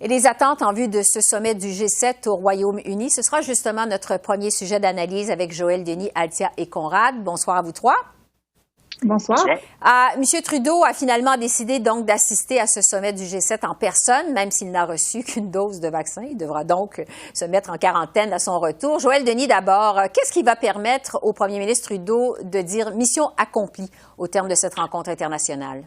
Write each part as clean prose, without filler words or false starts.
Et les attentes en vue de ce sommet du G7 au Royaume-Uni, ce sera justement notre premier sujet d'analyse avec Joël Denis, Althia et Conrad. Bonsoir à vous trois. Bonsoir. Monsieur Trudeau a finalement décidé donc d'assister à ce sommet du G7 en personne, même s'il n'a reçu qu'une dose de vaccin. Il devra donc se mettre en quarantaine à son retour. Joël Denis, d'abord, qu'est-ce qui va permettre au premier ministre Trudeau de dire « mission accomplie » au terme de cette rencontre internationale?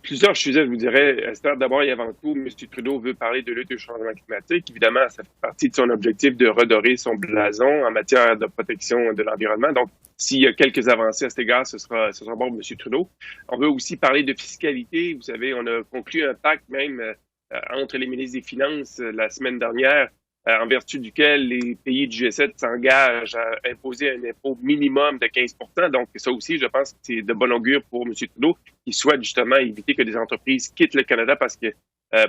Plusieurs sujets, je vous dirais. D'abord et avant tout, M. Trudeau veut parler de lutte au changement climatique. Évidemment, ça fait partie de son objectif de redorer son blason en matière de protection de l'environnement. Donc, s'il y a quelques avancées à cet égard, ce sera bon pour M. Trudeau. On veut aussi parler de fiscalité. Vous savez, on a conclu un pacte même entre les ministres des Finances la semaine dernière, en vertu duquel les pays du G7 s'engagent à imposer un impôt minimum de 15 %. Donc, ça aussi, je pense que c'est de bon augure pour M. Trudeau, qui souhaite justement éviter que des entreprises quittent le Canada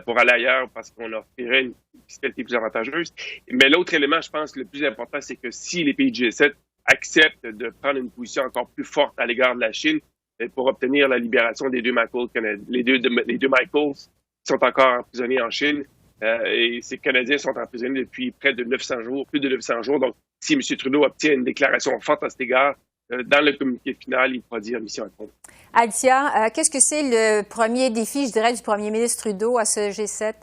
pour aller ailleurs, parce qu'on leur offrirait une fiscalité plus avantageuse. Mais l'autre élément, je pense, le plus important, c'est que si les pays du G7 acceptent de prendre une position encore plus forte à l'égard de la Chine pour obtenir la libération des deux Michaels, les deux Michaels qui sont encore emprisonnés en Chine, et ces Canadiens sont emprisonnés depuis près de 900 jours, plus de 900 jours. Donc, si M. Trudeau obtient une déclaration forte à cet égard, dans le communiqué final, il pourra dire mission accomplie. Althia, qu'est-ce que c'est le premier défi, je dirais, du premier ministre Trudeau à ce G7?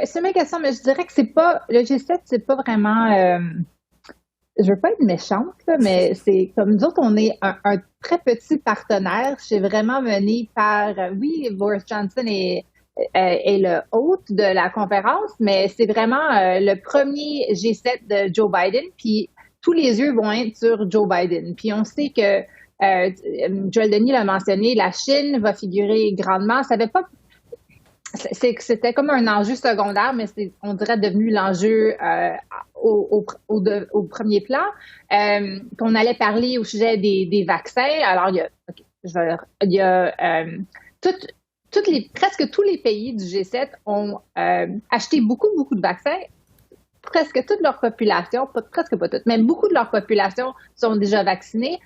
C'est ma question, mais je dirais que c'est pas le G7, c'est pas vraiment. Je veux pas être méchante, là, mais c'est comme nous autres, on est un très petit partenaire. C'est vraiment mené par, oui, Boris Johnson est le hôte de la conférence, mais c'est vraiment le premier G7 de Joe Biden, puis tous les yeux vont être sur Joe Biden. Puis on sait que Joël Denis l'a mentionné, la Chine va figurer grandement. C'était comme un enjeu secondaire, mais on dirait devenu l'enjeu au premier plan. Qu'on allait parler au sujet des vaccins. Alors, presque tous les pays du G7 ont acheté beaucoup de vaccins. Presque toute leur population, presque pas toutes, mais beaucoup de leur population sont déjà vaccinées.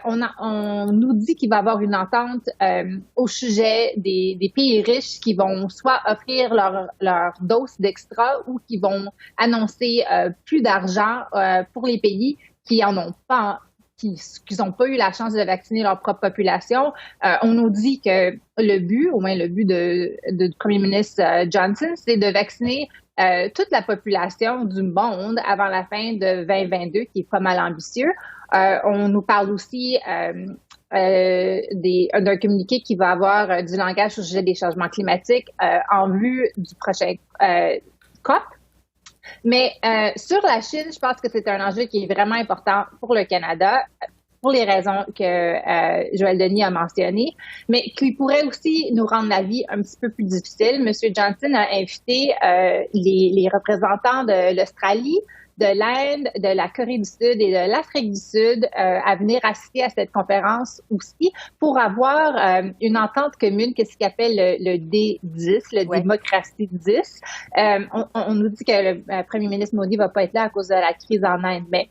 On nous dit qu'il va y avoir une entente au sujet des pays riches qui vont soit offrir leur dose d'extra ou qui vont annoncer plus d'argent pour les pays qui en ont pas, qui n'ont pas eu la chance de vacciner leur propre population. On nous dit que le but, au moins le but du premier ministre Johnson, c'est de vacciner toute la population du monde avant la fin de 2022, qui est pas mal ambitieux. On nous parle aussi d'un communiqué qui va avoir du langage au sujet des changements climatiques en vue du prochain COP. Mais sur la Chine, je pense que c'est un enjeu qui est vraiment important pour le Canada, pour les raisons que Joël Denis a mentionnées, mais qui pourrait aussi nous rendre la vie un petit peu plus difficile. Monsieur Johnson a invité les représentants de l'Australie, de l'Inde, de la Corée du Sud et de l'Afrique du Sud à venir assister à cette conférence aussi pour avoir une entente commune, qu'est-ce qu'il appelle le D10, le Démocratie 10. On nous dit que le premier ministre Modi va pas être là à cause de la crise en Inde, mais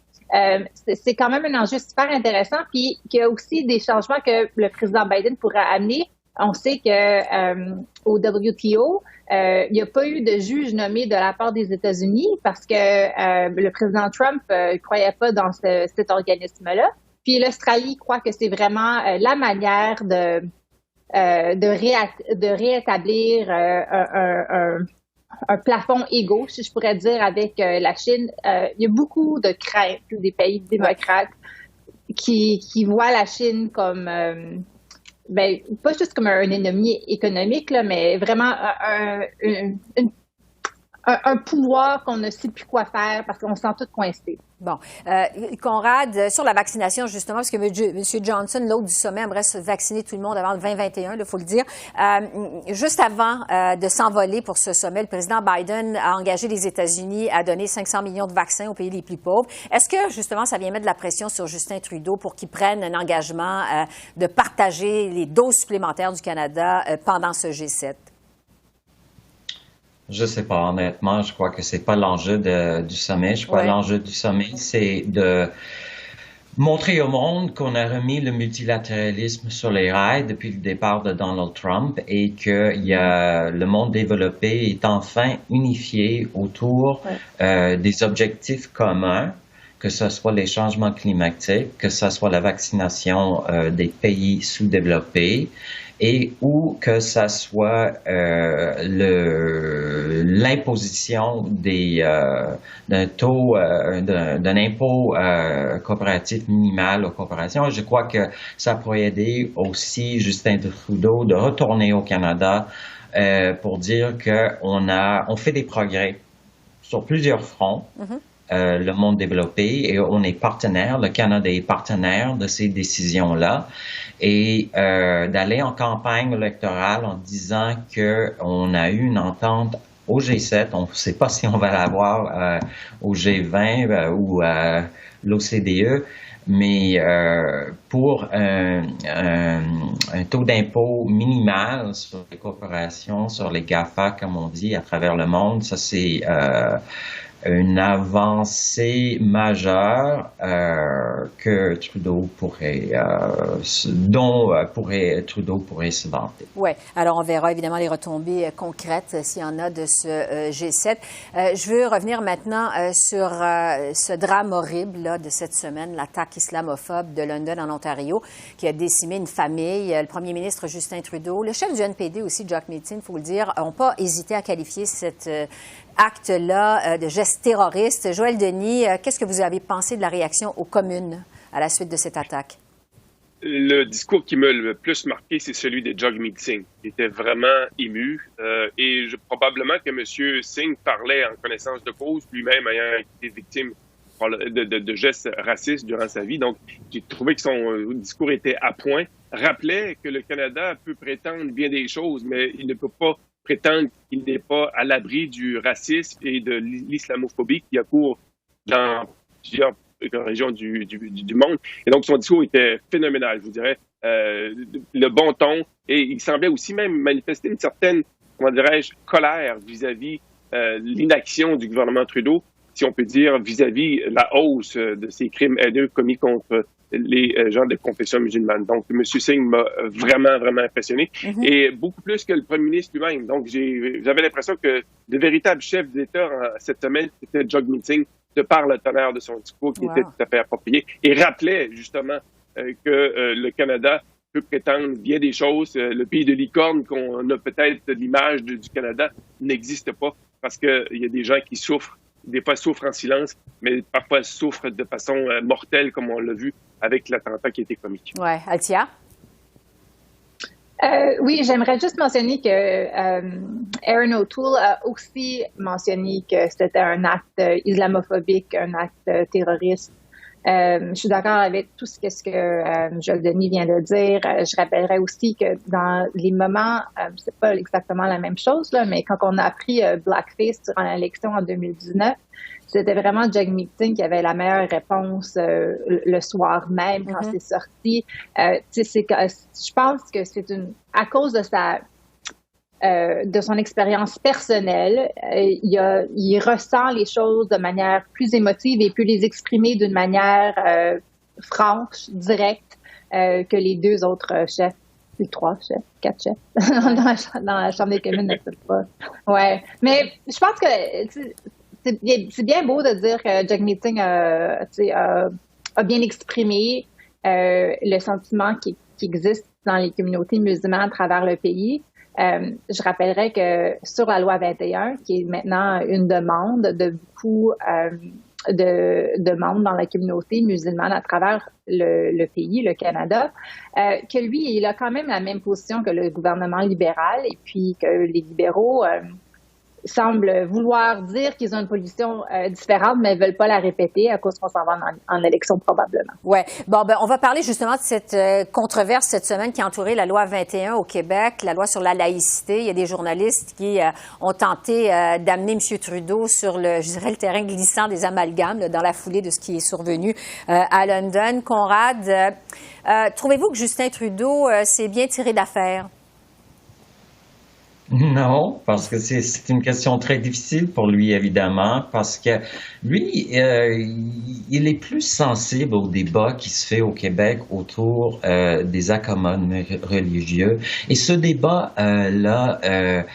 c'est quand même un enjeu super intéressant, puis qu'il y a aussi des changements que le président Biden pourra amener. On sait que au WTO, il n'y a pas eu de juge nommé de la part des États-Unis parce que le président Trump ne croyait pas dans cet organisme-là. Puis l'Australie croit que c'est vraiment la manière de réétablir un plafond égaux, si je pourrais dire, avec la Chine. Il y a beaucoup de craintes des pays démocrates qui voient la Chine comme, pas juste comme un ennemi économique, là, mais vraiment un pouvoir qu'on ne sait plus quoi faire parce qu'on se sent tous coincés. Bon. Conrad, sur la vaccination, justement, parce que M. Johnson, l'hôte du sommet, aimerait se vacciner tout le monde avant le 2021, il faut le dire. Juste avant de s'envoler pour ce sommet, le président Biden a engagé les États-Unis à donner 500 millions de vaccins aux pays les plus pauvres. Est-ce que, justement, ça vient mettre de la pression sur Justin Trudeau pour qu'il prenne un engagement de partager les doses supplémentaires du Canada pendant ce G7? Je sais pas, honnêtement, je crois que c'est pas l'enjeu du sommet. Je crois que l'enjeu du sommet, c'est montrer au monde qu'on a remis le multilatéralisme sur les rails depuis le départ de Donald Trump et que le monde développé est enfin unifié autour des objectifs communs, que ce soit les changements climatiques, que ce soit la vaccination des pays sous-développés, et ou que ça soit l'imposition d'un taux d'un impôt coopératif minimal aux corporations. Je crois que ça pourrait aider aussi Justin Trudeau de retourner au Canada pour dire on fait des progrès sur plusieurs fronts. Le monde développé et on est partenaire, le Canada est partenaire de ces décisions-là et d'aller en campagne électorale en disant qu'on a eu une entente au G7, on ne sait pas si on va l'avoir au G20 ou à l'OCDE, mais pour un taux d'impôt minimal sur les corporations, sur les GAFA, comme on dit, à travers le monde, ça c'est une avancée majeure que Trudeau Trudeau pourrait se vanter. Oui. Alors, on verra évidemment les retombées concrètes s'il y en a de ce G7. Je veux revenir maintenant sur ce drame horrible là, de cette semaine, l'attaque islamophobe de London en Ontario, qui a décimé une famille. Le premier ministre Justin Trudeau, le chef du NPD aussi, Jack Meeting, il faut le dire, n'ont pas hésité à qualifier cet acte-là de geste terroriste. Joël Denis, qu'est-ce que vous avez pensé de la réaction aux communes à la suite de cette attaque? Le discours qui m'a le plus marqué, c'est celui de Jagmeet Singh. Il était vraiment ému et probablement que M. Singh parlait en connaissance de cause, lui-même ayant été victime de gestes racistes durant sa vie. Donc, j'ai trouvé que son discours était à point, rappelait que le Canada peut prétendre bien des choses, mais il ne peut pas prétendre qu'il n'est pas à l'abri du racisme et de l'islamophobie qui accourt dans plusieurs régions du monde. Et donc, son discours était phénoménal, je vous dirais. Le bon ton. Et il semblait aussi même manifester une certaine, comment dirais-je, colère vis-à-vis l'inaction du gouvernement Trudeau, si on peut dire, vis-à-vis la hausse de ces crimes haineux commis contre les gens de confession musulmane. Donc, M. Singh m'a vraiment, vraiment impressionné. Et beaucoup plus que le premier ministre lui-même. Donc, j'avais l'impression que le véritable chef d'État cette semaine, c'était Jagmeet Singh, de par le tonnerre de son discours qui était tout à fait approprié, et rappelait justement que le Canada peut prétendre bien des choses. Le pays de licorne qu'on a peut-être l'image du Canada n'existe pas parce qu'il y a des gens qui souffrent, des fois souffrent en silence, mais parfois souffrent de façon mortelle, comme on l'a vu avec l'attentat qui a été commis. Oui. Althia? Oui, j'aimerais juste mentionner que Erin O'Toole a aussi mentionné que c'était un acte islamophobique, un acte terroriste. Je suis d'accord avec tout ce que Joël Denis vient de dire. Je rappellerai aussi que dans les moments, c'est pas exactement la même chose, là, mais quand on a appris Blackface durant l'élection en 2019, c'était vraiment Jagmeet Singh qui avait la meilleure réponse le soir même quand c'est sorti. Je pense que c'est à cause de de son expérience personnelle, il ressent les choses de manière plus émotive et peut les exprimer d'une manière franche, directe que les deux autres chefs, les trois chefs, quatre chefs dans la Chambre des communes ne peuvent pas. Ouais, mais je pense que c'est bien beau de dire que Jagmeet Singh a bien exprimé le sentiment qui existe dans les communautés musulmanes à travers le pays. Je rappellerai que sur la loi 21, qui est maintenant une demande de beaucoup de membres dans la communauté musulmane à travers le pays, le Canada, que lui, il a quand même la même position que le gouvernement libéral et puis que les libéraux semblent vouloir dire qu'ils ont une position différente, mais ne veulent pas la répéter à cause qu'on s'en va en élection probablement. Oui. Bon, on va parler justement de cette controverse cette semaine qui a entouré la loi 21 au Québec, la loi sur la laïcité. Il y a des journalistes qui ont tenté d'amener M. Trudeau sur le terrain glissant des amalgames là, dans la foulée de ce qui est survenu à London. Conrad, trouvez-vous que Justin Trudeau s'est bien tiré d'affaire? Non, parce que c'est une question très difficile pour lui, évidemment, parce que lui, il est plus sensible au débat qui se fait au Québec autour des accommodements religieux. Et ce débat-là,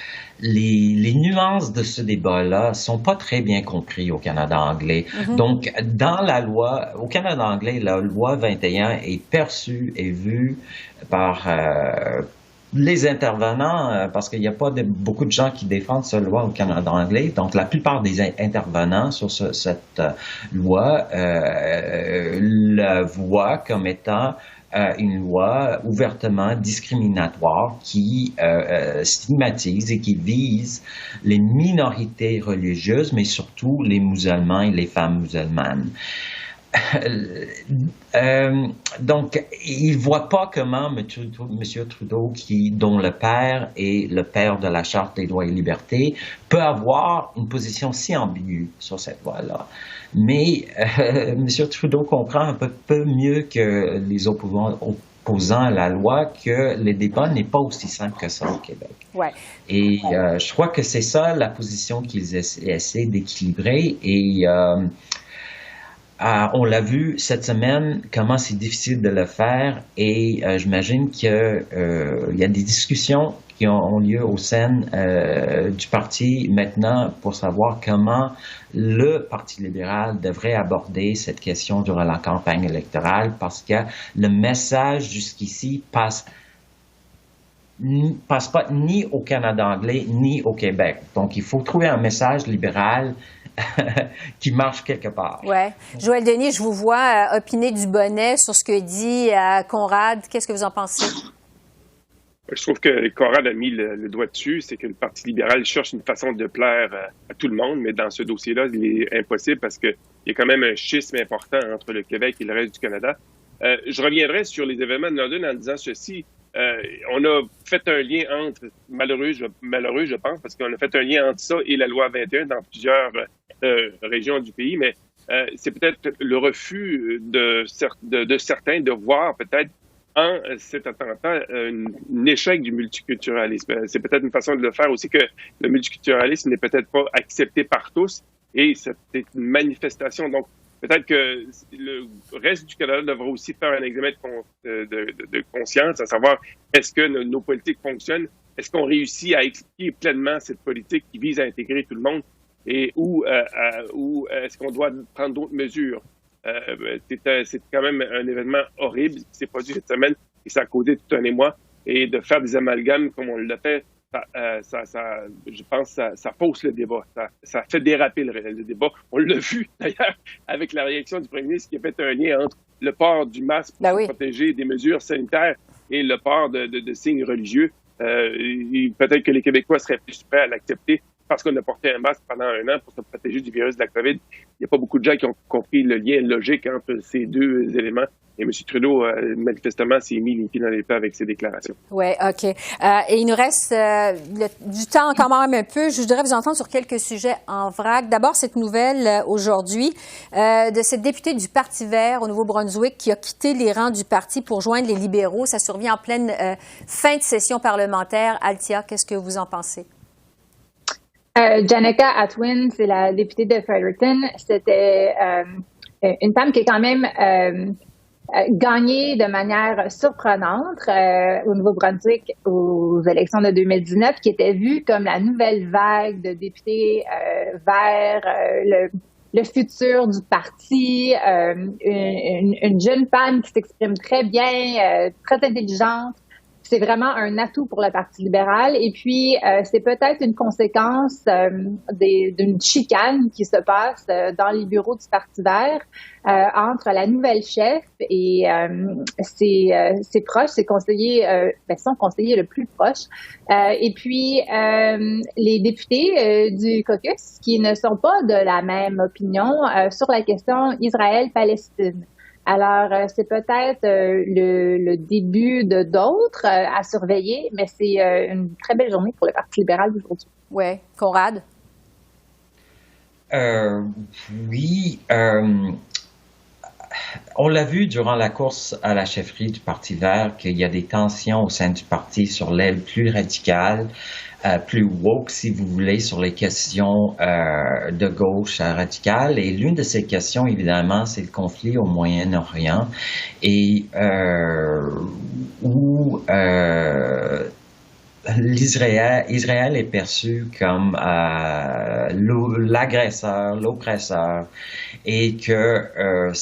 les nuances de ce débat-là sont pas très bien compris au Canada anglais. Donc, dans la loi, au Canada anglais, la loi 21 est perçue et vue par les intervenants, parce qu'il n'y a pas beaucoup de gens qui défendent cette loi au Canada anglais. Donc, la plupart des intervenants sur cette loi la voient comme étant une loi ouvertement discriminatoire qui stigmatise et qui vise les minorités religieuses, mais surtout les musulmans et les femmes musulmanes. Donc, il voit pas comment M. Trudeau, dont le père est le père de la Charte des droits et libertés, peut avoir une position si ambiguë sur cette loi-là. Mais M. Trudeau comprend un peu mieux que les opposants à la loi que le débat n'est pas aussi simple que ça au Québec. Ouais. Et je crois que c'est ça la position qu'ils essaient d'équilibrer. Et on l'a vu cette semaine, comment c'est difficile de le faire, et j'imagine qu'il y a des discussions qui ont lieu au sein du parti maintenant pour savoir comment le Parti libéral devrait aborder cette question durant la campagne électorale, parce que le message jusqu'ici passe pas ni au Canada anglais ni au Québec. Donc, il faut trouver un message libéral qui marche quelque part. Oui. Joël Denis, je vous vois opiner du bonnet sur ce que dit Conrad. Qu'est-ce que vous en pensez? Je trouve que Conrad a mis le doigt dessus. C'est que le Parti libéral cherche une façon de plaire à tout le monde, mais dans ce dossier-là, il est impossible parce qu'il y a quand même un schisme important entre le Québec et le reste du Canada. Je reviendrai sur les événements de London en disant ceci. On a fait un lien entre, malheureux, je pense, parce qu'on a fait un lien entre ça et la loi 21 dans plusieurs régions du pays, mais c'est peut-être le refus de certains de voir peut-être en cet attentat un échec du multiculturalisme. C'est peut-être une façon de le faire aussi que le multiculturalisme n'est peut-être pas accepté par tous et c'est une manifestation. Donc, peut-être que le reste du Canada devra aussi faire un examen de conscience, à savoir est-ce que nos politiques fonctionnent, est-ce qu'on réussit à expliquer pleinement cette politique qui vise à intégrer tout le monde et où est-ce qu'on doit prendre d'autres mesures. C'est quand même un événement horrible qui s'est produit cette semaine et ça a causé tout un émoi. Et de faire des amalgames comme on l'a fait, je pense que ça fausse le débat. Ça fait déraper le débat. On l'a vu d'ailleurs avec la réaction du premier ministre qui a fait un lien entre le port du masque pour se protéger des mesures sanitaires et le port de signes religieux. Peut-être que les Québécois seraient plus prêts à l'accepter parce qu'on a porté un masque pendant 1 an pour se protéger du virus de la COVID. Il n'y a pas beaucoup de gens qui ont compris le lien logique entre ces deux éléments. Et M. Trudeau, manifestement, s'est mis les pieds dans les plats avec ses déclarations. Oui, OK. Et il nous reste du temps quand même un peu. Je voudrais vous entendre sur quelques sujets en vrac. D'abord, cette nouvelle aujourd'hui de cette députée du Parti vert au Nouveau-Brunswick qui a quitté les rangs du parti pour joindre les libéraux. Ça survient en pleine fin de session parlementaire. Althea, qu'est-ce que vous en pensez? Janeka Atwin, c'est la députée de Fredericton. C'était une femme qui est quand même gagné de manière surprenante au Nouveau-Brunswick aux élections de 2019, qui était vue comme la nouvelle vague de députés vers le futur du parti, une jeune femme qui s'exprime très bien, très intelligente. C'est vraiment un atout pour le Parti libéral. Et puis, c'est peut-être une conséquence d'une chicane qui se passe dans les bureaux du Parti vert entre la nouvelle chef et ses proches, ses conseillers, son conseiller le plus proche. Et puis, les députés du caucus qui ne sont pas de la même opinion sur la question Israël-Palestine. Alors, c'est peut-être le début de d'autres à surveiller, mais c'est une très belle journée pour le Parti libéral d'aujourd'hui. Oui. Conrad? Oui. on l'a vu durant la course à la chefferie du Parti vert qu'il y a des tensions au sein du parti sur l'aile plus radicale, plus woke, si vous voulez, sur les questions de gauche radicale. Et l'une de ces questions, évidemment, c'est le conflit au Moyen-Orient et où Israël est perçu comme l'agresseur, l'oppresseur, et que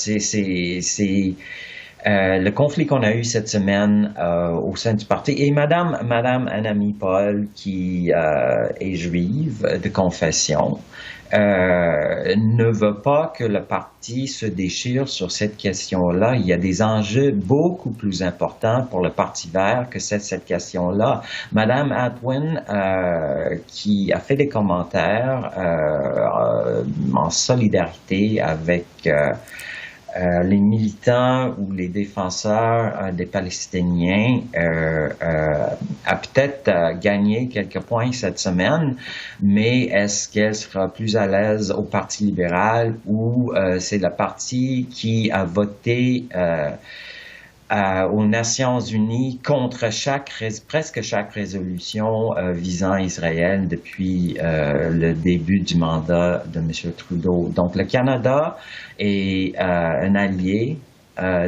le conflit qu'on a eu cette semaine au sein du parti, et Madame Anami Paul, qui est juive de confession, ne veut pas que le parti se déchire sur cette question-là. Il y a des enjeux beaucoup plus importants pour le Parti vert que cette question-là. Madame Atwin, qui a fait des commentaires en solidarité avec les militants ou les défenseurs des Palestiniens a peut-être gagné quelques points cette semaine, mais est-ce qu'elle sera plus à l'aise au Parti libéral ou c'est le parti qui a voté aux Nations unies contre presque chaque résolution visant Israël depuis le début du mandat de M. Trudeau. Donc, le Canada est un allié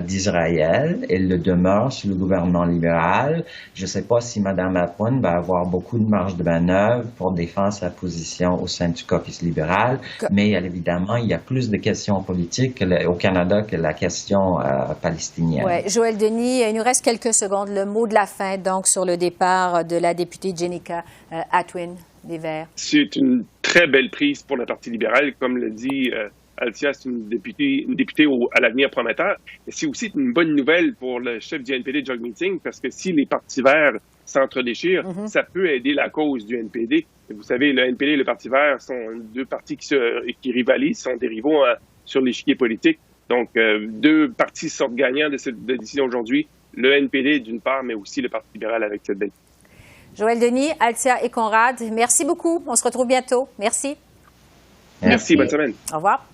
d'Israël. Elle le demeure sous le gouvernement libéral. Je ne sais pas si Mme Atwin va avoir beaucoup de marge de manœuvre pour défendre sa position au sein du caucus libéral, mais évidemment, il y a plus de questions politiques au Canada que la question palestinienne. Oui, Joël Denis, il nous reste quelques secondes. Le mot de la fin, donc, sur le départ de la députée Jenica Atwin des Verts. C'est une très belle prise pour le Parti libéral, comme le dit Altia, c'est une députée à l'avenir prometteur. Et c'est aussi une bonne nouvelle pour le chef du NPD, Doug Meeting, parce que si les partis verts s'entre-déchirent, ça peut aider la cause du NPD. Et vous savez, le NPD et le Parti vert sont deux partis qui rivalisent, sont des rivaux sur l'échiquier politique. Donc, deux partis sortent gagnants de cette décision aujourd'hui. Le NPD d'une part, mais aussi le Parti libéral avec cette belle. Joël Denis, Altia et Conrad, merci beaucoup. On se retrouve bientôt. Merci. Merci, bonne semaine. Au revoir.